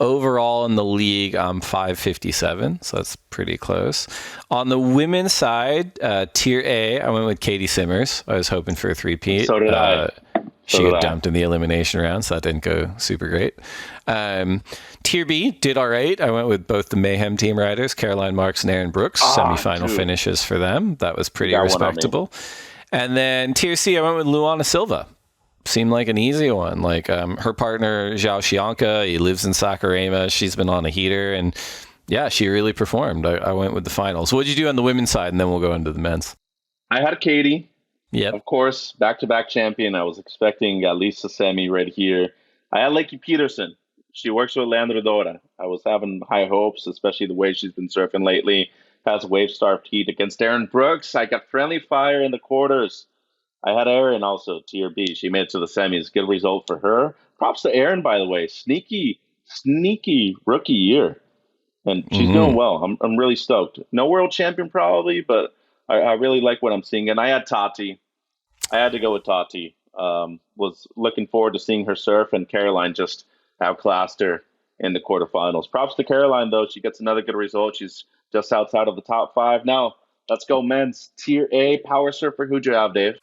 Speaker 1: Overall in the league, I'm 557, so that's pretty close. On the women's side, Tier A, I went with Katie Simmers. I was hoping for a three-peat.
Speaker 2: So did I.
Speaker 1: She got dumped in the elimination round, so that didn't go super great. Tier B did all right. I went with both the Mayhem team riders, Caroline Marks and Erin Brooks. Semifinal finishes for them. That was pretty respectable. And then Tier C, I went with Luana Silva. Seemed like an easy one. Like her partner, Zhao Xianca, he lives in Saquarema. She's been on a heater, and yeah, she really performed. I went with the finals. What did you do on the women's side? And then we'll go into the men's.
Speaker 2: I had Katie.
Speaker 1: Yep.
Speaker 2: Of course, back-to-back champion. I was expecting at least a semi right here. I had Lakey Peterson. She works with Leandro Dora. I was having high hopes, especially the way she's been surfing lately. Has a wave-starved heat against Erin Brooks. I got friendly fire in the quarters. I had Erin also, Tier B. She made it to the semis. Good result for her. Props to Erin, by the way. Sneaky rookie year. And she's doing well. I'm really stoked. No world champion probably, but I really like what I'm seeing. And I had Tati. I had to go with Tati. Was looking forward to seeing her surf, and Caroline just outclassed her in the quarterfinals. Props to Caroline, though. She gets another good result. She's just outside of the top 5. Now, let's go men's. Tier A, power surfer. Who'd you have, Dave?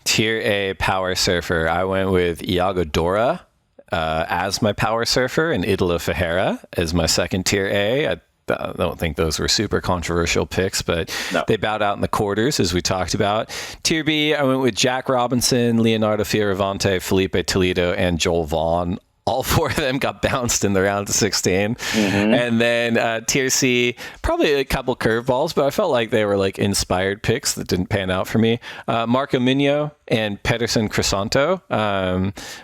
Speaker 1: Tier A power surfer. I went with Iago Dora as my power surfer and Idolo Ferreira as my second Tier A. I don't think those were super controversial picks, but they bowed out in the quarters, as we talked about. Tier B, I went with Jack Robinson, Leonardo Fioravante, Felipe Toledo, and Joel Vaughn. All 4 of them got bounced in the round of 16. And then Tier C, probably a couple curveballs, but I felt like they were like inspired picks that didn't pan out for me. Marco Minho and Pedersen Crisanto.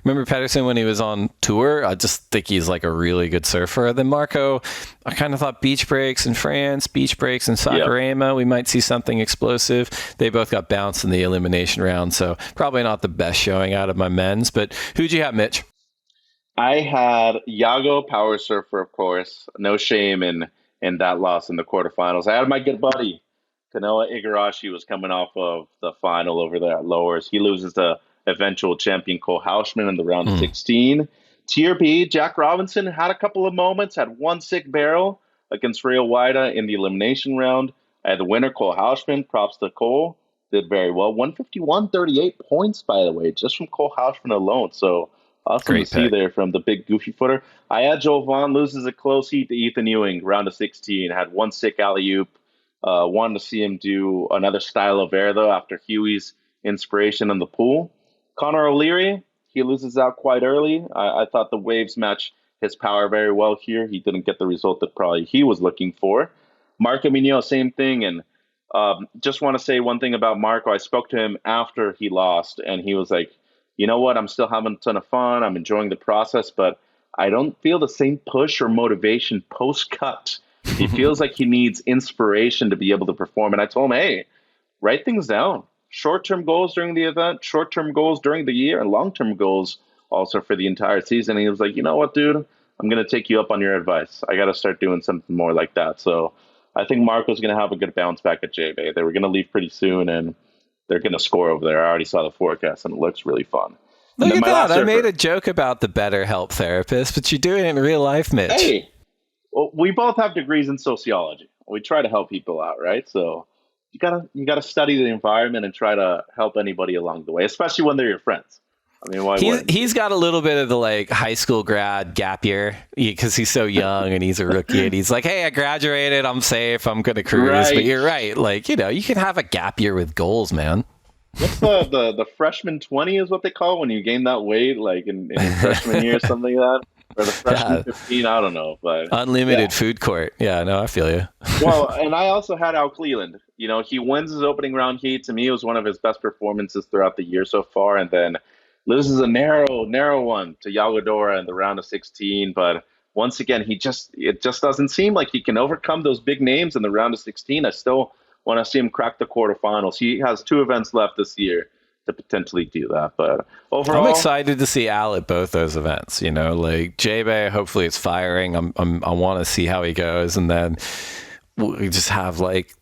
Speaker 1: Remember Pedersen when he was on tour? I just think he's like a really good surfer. Then Marco, I kind of thought beach breaks in France, beach breaks in Saquarema. We might see something explosive. They both got bounced in the elimination round, so probably not the best showing out of my men's. But who'd you have, Mitch?
Speaker 2: I had Iago, power surfer, of course. No shame in that loss in the quarterfinals. I had my good buddy, Kanoa Igarashi, was coming off of the final over there at Lowers. He loses to eventual champion Cole Hauschman in the round of 16. Tier B, Jack Robinson had a couple of moments, had one sick barrel against Rio Waida in the elimination round. I had the winner, Cole Hauschman. Props to Cole. did very well. 151.38 points, by the way, just from Cole Houshman alone. So awesome
Speaker 1: Great
Speaker 2: to see
Speaker 1: pick.
Speaker 2: there from the big goofy footer. I had Joel Vaughn loses a close heat to Ethan Ewing, round of 16. Had one sick alley-oop. Wanted to see him do another style of air, though, after Huey's inspiration in the pool. Connor O'Leary, he loses out quite early. I thought the waves match his power very well here. He didn't get the result that probably he was looking for. Marco Mignon, same thing. And just want to say one thing about Marco. I spoke to him after he lost, and he was like, you know what? I'm still having a ton of fun. I'm enjoying the process, but I don't feel the same push or motivation post-cut. He feels like he needs inspiration to be able to perform. And I told him, hey, write things down. Short-term goals during the event, short-term goals during the year, and long-term goals also for the entire season. And he was like, you know what, dude? I'm going to take you up on your advice. I got to start doing something more like that. So I think Marco's going to have a good bounce back at J-Bay. They were going to leave pretty soon, and they're going to score over there. I already saw the forecast, and it looks really fun.
Speaker 1: Look at that. I made a joke about the BetterHelp therapist, but you're doing it in real life, Mitch.
Speaker 2: Hey, well, we both have degrees in sociology. We try to help people out, right? So you gotta study the environment and try to help anybody along the way, especially when they're your friends. I mean, why wouldn't you?
Speaker 1: He's got a little bit of the like high school grad gap year because he's so young and he's a rookie and he's like, hey, I graduated, I'm safe, I'm gonna cruise.
Speaker 2: Right.
Speaker 1: But you're right, like, you know, you can have a gap year with goals, man.
Speaker 2: What's the freshman 20 is what they call when you gain that weight, like in your freshman year or something like that? Or the freshman 15, I don't know. But
Speaker 1: unlimited food court. Yeah, no, I feel you.
Speaker 2: Well, and I also had Al Cleland. You know, he wins his opening round heat. To me, it was one of his best performances throughout the year so far. And then loses a narrow one to Yagodora in the round of 16. But once again, it just doesn't seem like he can overcome those big names in the round of 16. I still want to see him crack the quarterfinals. He has 2 events left this year to potentially do that. But overall,
Speaker 1: I'm excited to see Al at both those events. You know, like J-Bay, hopefully it's firing. I want to see how he goes. And then we just have like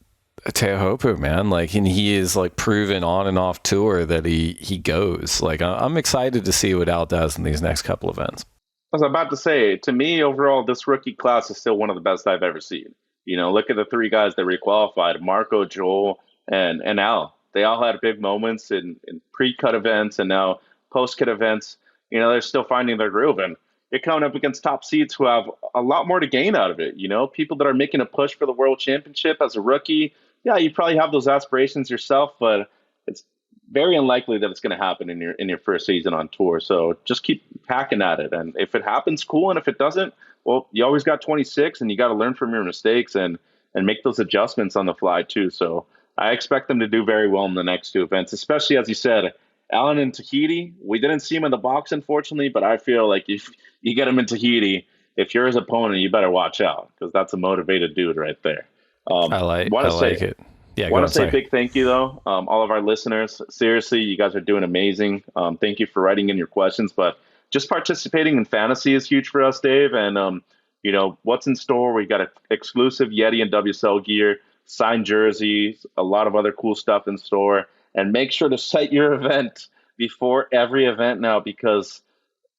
Speaker 1: Teohopu, man. Like, and he is like proven on and off tour that he goes. Like, I'm excited to see what Al does in these next couple events.
Speaker 2: I was about to say, to me, overall, this rookie class is still one of the best I've ever seen. You know, look at the 3 guys that requalified, Marco, Joel, and Al. They all had big moments in pre-cut events and now post-cut events. You know, they're still finding their groove. And you're coming up against top seeds who have a lot more to gain out of it. You know, people that are making a push for the World Championship as a rookie. Yeah, you probably have those aspirations yourself, but it's very unlikely that it's going to happen in your first season on tour. So just keep hacking at it. And if it happens, cool. And if it doesn't, well, you always got 26 and you got to learn from your mistakes and make those adjustments on the fly too. So I expect them to do very well in the next 2 events, especially, as you said, Alan in Tahiti. We didn't see him in the box, unfortunately, but I feel like if you get him in Tahiti, if you're his opponent, you better watch out because that's a motivated dude right there.
Speaker 1: I like it. Yeah,
Speaker 2: I want to say a big thank you, though. All of our listeners, seriously, you guys are doing amazing. Thank you for writing in your questions, but just participating in fantasy is huge for us, Dave. And, you know, what's in store? We got exclusive Yeti and WSL gear, signed jerseys, a lot of other cool stuff in store. And make sure to set your event before every event now, because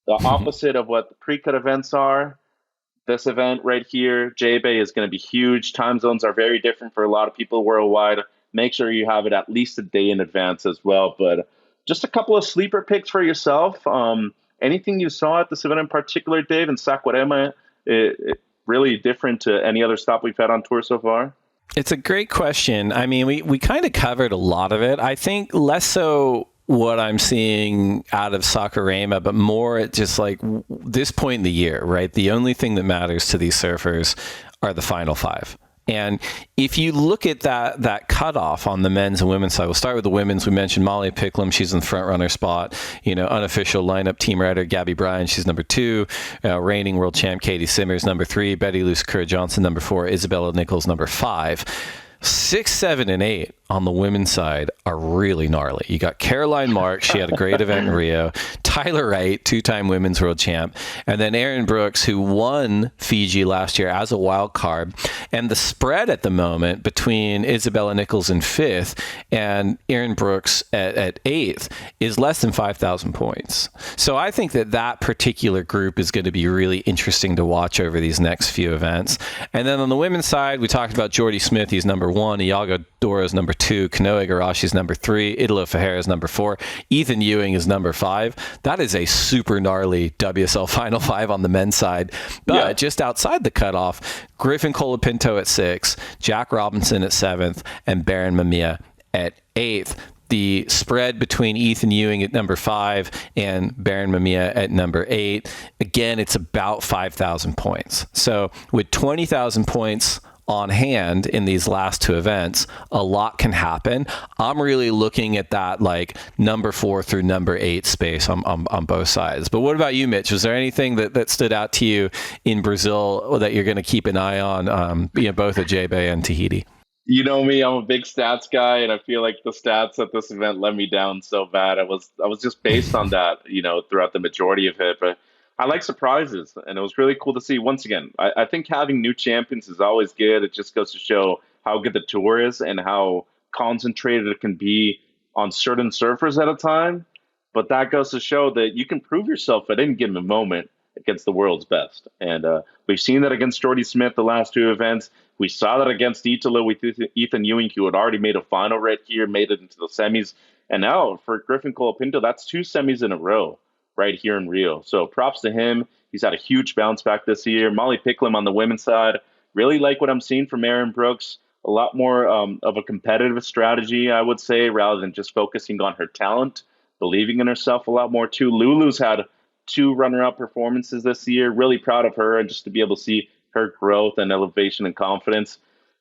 Speaker 2: the opposite of what the pre-cut events are, this event right here, J-Bay, is going to be huge. Time zones are very different for a lot of people worldwide. Make sure you have it at least a day in advance as well. But just a couple of sleeper picks for yourself. Anything you saw at this event in particular, Dave, in Saquarema, it really different to any other stop we've had on tour so far?
Speaker 1: It's a great question. I mean, we kind of covered a lot of it. I think less so what I'm seeing out of Saquarema, but more at just like this point in the year, right? The only thing that matters to these surfers are the final 5. And if you look at that cutoff on the men's and women's side, we'll start with the women's. We mentioned Molly Picklum. She's in the front runner spot. You know, unofficial lineup team rider, Gabby Bryan. She's number 2. Reigning world champ, Katie Simmers, number 3. Betty Luce Johnson, number 4. Isabella Nichols, number 5. 6, 7, and 8 on the women's side are really gnarly. You got Caroline Marks. She had a great event in Rio. Tyler Wright, 2-time women's world champ. And then Erin Brooks, who won Fiji last year as a wild card. And the spread at the moment between Isabella Nichols in 5th and Erin Brooks at 8th is less than 5,000 points. So I think that particular group is going to be really interesting to watch over these next few events. And then on the women's side, we talked about Jordy Smith. He's number 1. Iago Dora is number 2, Kanoe Igarashi is number 3, Italo Ferreira is number 4, Ethan Ewing is number 5. That is a super gnarly WSL Final 5 on the men's side. But just outside the cutoff, Griffin Colapinto at 6, Jack Robinson at 7th, and Baron Mamiya at 8th. The spread between Ethan Ewing at number 5 and Baron Mamiya at number 8, again, it's about 5,000 points. So with 20,000 points on hand in these last 2 events, a lot can happen. I'm really looking at that like number 4 through number 8 space on both sides. But what about you, Mitch? Was there anything that stood out to you in Brazil that you're going to keep an eye on, both at J-Bay and Tahiti?
Speaker 2: You know me, I'm a big stats guy, and I feel like the stats at this event let me down so bad. I was just based on that, throughout the majority of it. But I like surprises, and it was really cool to see. Once again, I think having new champions is always good. It just goes to show how good the tour is and how concentrated it can be on certain surfers at a time. But that goes to show that you can prove yourself at any given moment against the world's best. And we've seen that against Jordy Smith the last 2 events. We saw that against Italo with Ethan Ewing, who had already made a final right here, made it into the semis. And now for Griffin Colapinto, that's 2 semis in a row right here in Rio. So props to him. He's had a huge bounce back this year. Molly Picklum on the women's side. Really like what I'm seeing from Erin Brooks. A lot more of a competitive strategy, I would say, rather than just focusing on her talent, believing in herself a lot more too. Lulu's had 2 runner-up performances this year. Really proud of her, and just to be able to see her growth and elevation and confidence.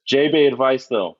Speaker 2: J-Bay advice, though,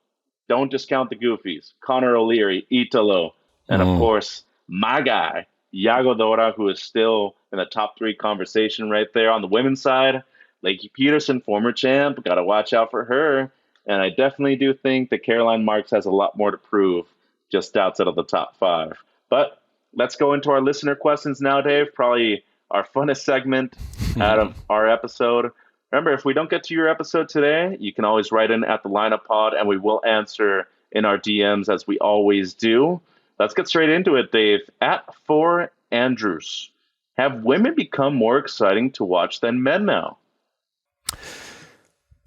Speaker 2: don't discount the goofies. Connor O'Leary, Italo, and of course, my guy, Iago Dora, who is still in the top 3 conversation right there. On the women's side, Lakey Peterson, former champ, got to watch out for her. And I definitely do think that Caroline Marks has a lot more to prove just outside of the top 5. But let's go into our listener questions now, Dave. Probably our funnest segment out of our episode. Remember, if we don't get to your episode today, you can always write in at the Lineup Pod, and we will answer in our DMs as we always do. Let's get straight into it, Dave. At 4 Andrews, have women become more exciting to watch than men now?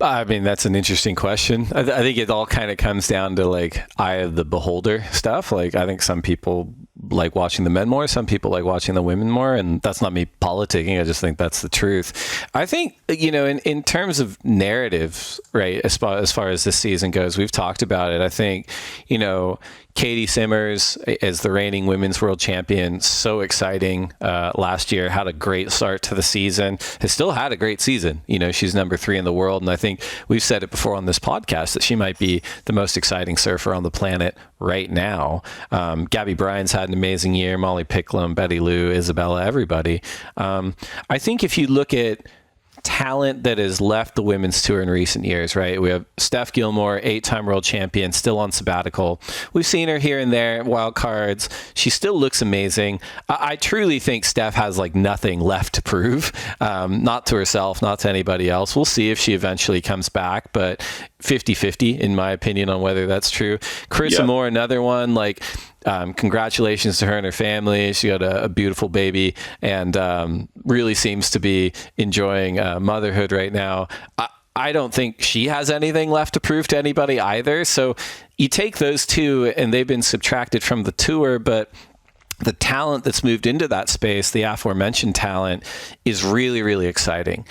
Speaker 1: I mean, that's an interesting question. I think it all kind of comes down to like eye of the beholder stuff. Like, I think some people like watching the men more, some people like watching the women more, and that's not me politicking. I just think that's the truth. I think, in terms of narratives, right, as far as this season goes, we've talked about it. I think, Katie Simmers as the reigning women's world champion, so exciting last year, had a great start to the season, has still had a great season. She's number 3 in the world, and I think we've said it before on this podcast that she might be the most exciting surfer on the planet right now. Gabby Bryan's had an amazing year, Molly Picklum, Betty Lou, Isabella, everybody. I think if you look at talent that has left the women's tour in recent years, right? We have Steph Gilmore, 8-time world champion, still on sabbatical. We've seen her here and there, wild cards. She still looks amazing. I truly think Steph has like nothing left to prove, not to herself, not to anybody else. We'll see if she eventually comes back, but 50-50 in my opinion on whether that's true. Carissa Moore, another one, like, congratulations to her and her family. She got a beautiful baby and really seems to be enjoying motherhood right now. I don't think she has anything left to prove to anybody either. So you take those 2 and they've been subtracted from the tour, but the talent that's moved into that space, the aforementioned talent, is really, really exciting.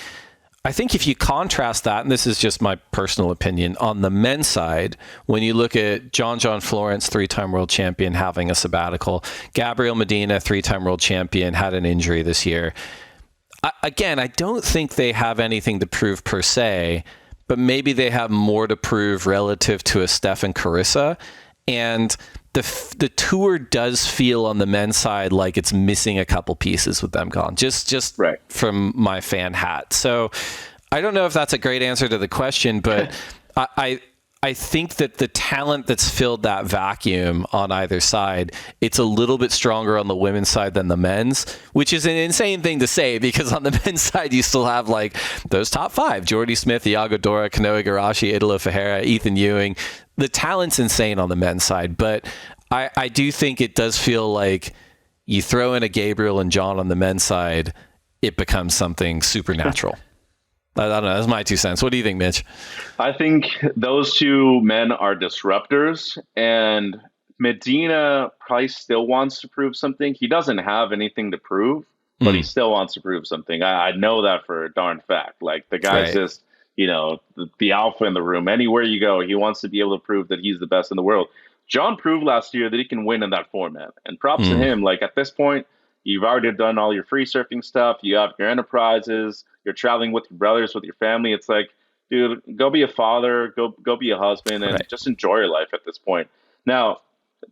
Speaker 1: I think if you contrast that, and this is just my personal opinion, on the men's side, when you look at John Florence, 3-time world champion, having a sabbatical, Gabriel Medina, 3-time world champion, had an injury this year. Again, I don't think they have anything to prove per se, but maybe they have more to prove relative to a Steph and Carissa. And the tour does feel on the men's side like it's missing a couple pieces with them gone, just right from my fan hat. So I don't know if that's a great answer to the question, but I think that the talent that's filled that vacuum on either side, it's a little bit stronger on the women's side than the men's, which is an insane thing to say because on the men's side, you still have like those top 5, Jordy Smith, Iago Dora, Kanoe Igarashi, Italo Ferreira, Ethan Ewing. The talent's insane on the men's side, but I do think it does feel like you throw in a Gabriel and John on the men's side, it becomes something supernatural. I don't know. That's my 2 cents. What do you think, Mitch?
Speaker 2: I think those two men are disruptors, and Medina probably still wants to prove something. He doesn't have anything to prove, but he
Speaker 1: Mm,
Speaker 2: still wants to prove something. I know that for a darn fact. Like the guy's
Speaker 1: right.
Speaker 2: just, the alpha in the room. Anywhere you go, he wants to be able to prove that he's the best in the world. John proved last year that he can win in that format, and props to
Speaker 1: Mm,
Speaker 2: him. Like at this point, you've already done all your free surfing stuff. You have your enterprises. You're traveling with your brothers, with your family. It's like, dude, go be a father, go be a husband, and
Speaker 1: right.
Speaker 2: just enjoy your life at this point. Now,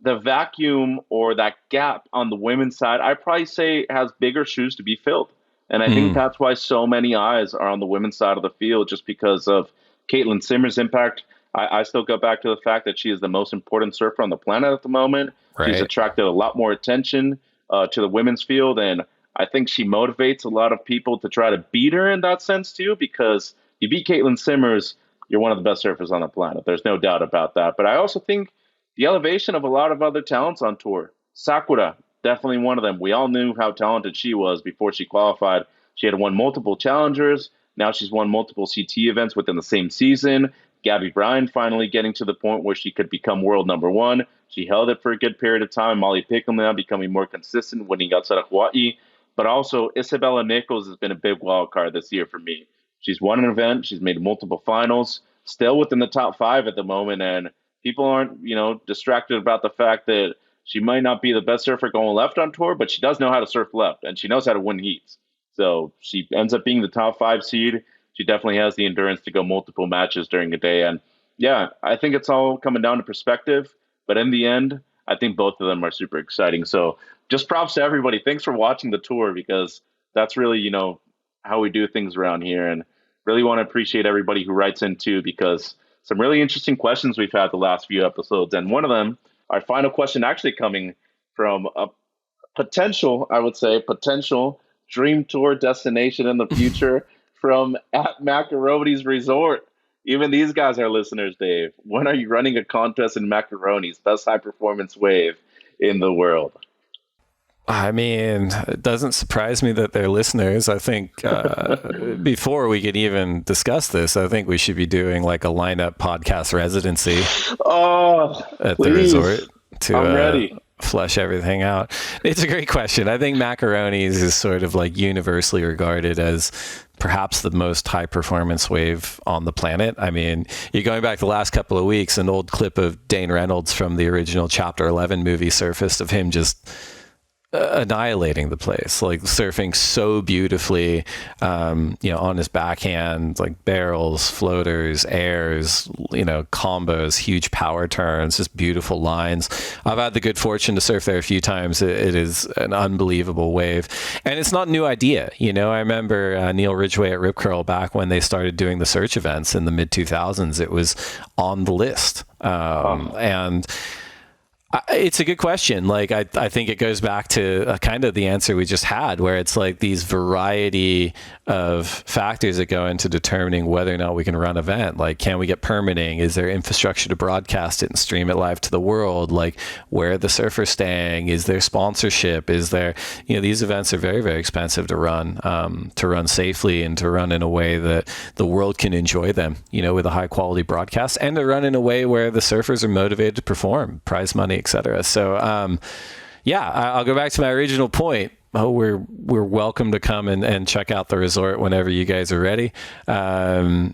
Speaker 2: the vacuum or that gap on the women's side, I probably say has bigger shoes to be filled. And I think
Speaker 1: Mm,
Speaker 2: that's why so many eyes are on the women's side of the field, just because of Caitlin Simmer's impact. I still go back to the fact that she is the most important surfer on the planet at the moment. She's
Speaker 1: right.
Speaker 2: attracted a lot more attention to the women's field, and I think she motivates a lot of people to try to beat her in that sense too, because you beat Caitlin Simmers, you're one of the best surfers on the planet. There's no doubt about that. But I also think the elevation of a lot of other talents on tour. Sakura, definitely one of them. We all knew how talented she was before she qualified. She had won multiple challengers. Now she's won multiple CT events within the same season. Gabby Bryan finally getting to the point where she could become world number one. She held it for a good period of time. Molly Picklum now becoming more consistent, winning outside of Hawaii. But also, Isabella Nichols has been a big wild card this year for me. She's won an event. She's made multiple finals, still within the top five at the moment. And people aren't, distracted about the fact that she might not be the best surfer going left on tour, but she does know how to surf left and she knows how to win heats. So she ends up being the top five seed. She definitely has the endurance to go multiple matches during a day. And yeah, I think it's all coming down to perspective. But in the end, I think both of them are super exciting. So just props to everybody. Thanks for watching the tour, because that's really, how we do things around here. And really want to appreciate everybody who writes in too, because some really interesting questions we've had the last few episodes. And one of them, our final question, actually coming from a potential, I would say, potential dream tour destination in the future from at Macaronis Resort. Even these guys are listeners, Dave. When are you running a contest in Macaronis, best high performance wave in the world?
Speaker 1: I mean, it doesn't surprise me that they're listeners. I think before we could even discuss this, I think we should be doing like a lineup podcast residency
Speaker 2: Oh,
Speaker 1: at the
Speaker 2: please.
Speaker 1: resort
Speaker 2: I'm
Speaker 1: to
Speaker 2: ready.
Speaker 1: flesh everything out. It's a great question. I think Macaronis is sort of like universally regarded as perhaps the most high performance wave on the planet. I mean, you're going back the last couple of weeks, an old clip of Dane Reynolds from the original Chapter 11 movie surfaced of him just annihilating the place, like surfing so beautifully, on his backhand, like barrels, floaters, airs, combos, huge power turns, just beautiful lines. I've had the good fortune to surf there a few times. It is an unbelievable wave, and it's not a new idea. I remember Neil Ridgway at Rip Curl back when they started doing the search events in the mid 2000s. It was on the list, and it's a good question. Like, I think it goes back to kind of the answer we just had, where it's like these variety of factors that go into determining whether or not we can run an event. Like, can we get permitting? Is there infrastructure to broadcast it and stream it live to the world? Like, where are the surfers staying? Is there sponsorship? Is there, these events are very, very expensive to run safely and to run in a way that the world can enjoy them, with a high quality broadcast, and to run in a way where the surfers are motivated to perform, prize money, etc. So, I'll go back to my original point. We're welcome to come and check out the resort whenever you guys are ready. I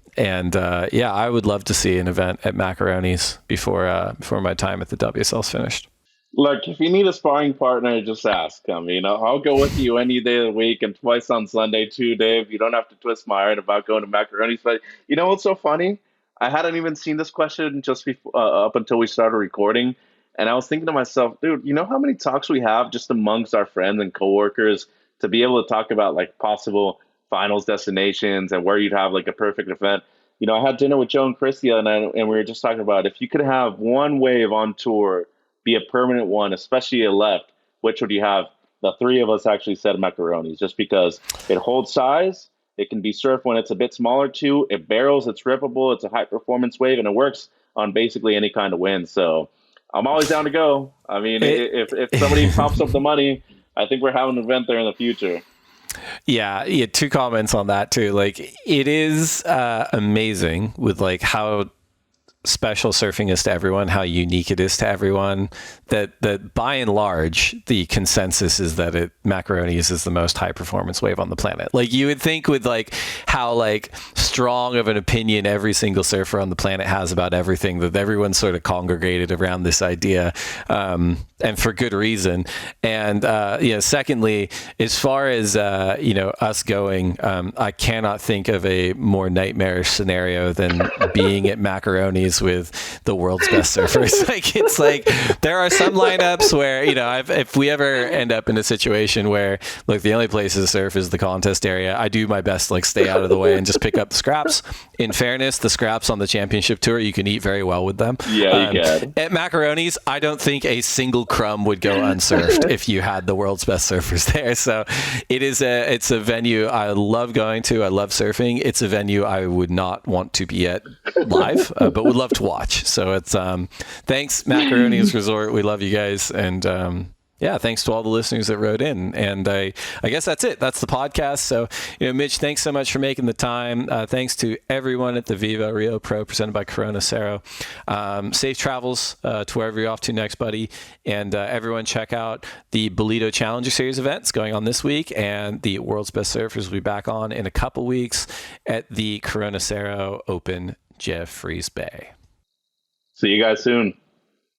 Speaker 1: would love to see an event at Macaronis before my time at the WSL's finished.
Speaker 2: Look, if you need a sparring partner, just ask. I'll go with you any day of the week and twice on Sunday too, Dave. You don't have to twist my arm about going to Macaronis. But you know what's so funny? I hadn't even seen this question just before, up until we started recording. And I was thinking to myself, dude, you know how many talks we have just amongst our friends and coworkers to be able to talk about like possible finals destinations and where you'd have like a perfect event. I had dinner with Joe and Christy and we were just talking about if you could have one wave on tour be a permanent one, especially a left, which would you have? The three of us actually said Macaronis, just because it holds size. It can be surfed when it's a bit smaller too. It barrels, it's rippable, it's a high performance wave, and it works on basically any kind of wind. So I'm always down to go. I mean, if somebody pops up the money, I think we're having an event there in the future.
Speaker 1: Yeah, two comments on that too. Like, it is amazing with like how special surfing is to everyone, how unique it is to everyone, that by and large the consensus is that Macaronis is the most high performance wave on the planet. Like, you would think with like how like strong of an opinion every single surfer on the planet has about everything, that everyone's sort of congregated around this idea, and for good reason. And secondly, as far as us going, I cannot think of a more nightmarish scenario than being at Macaronis with the world's best surfers. Like, it's like there are some lineups where, if we ever end up in a situation where, look, the only place to surf is the contest area, I do my best to like stay out of the way and just pick up the scraps. In fairness, the scraps on the championship tour, you can eat very well with them.
Speaker 2: Yeah, you can.
Speaker 1: At Macaronis, I don't think a single crumb would go unsurfed if you had the world's best surfers there. So it's a venue I love going to. I love surfing. It's a venue I would not want to be at live, but would love to watch. So it's thanks, Macaronis Resort. We love you guys. And thanks to all the listeners that wrote in. And I guess that's it. That's the podcast. So, Mitch, thanks so much for making the time. Thanks to everyone at the Viva Rio Pro presented by Corona Cero. Safe travels to wherever you're off to next, buddy. And everyone check out the Bolito Challenger Series events going on this week, and the World's Best Surfers will be back on in a couple weeks at the Corona Cero Open Jeffreys Bay.
Speaker 2: See you guys soon.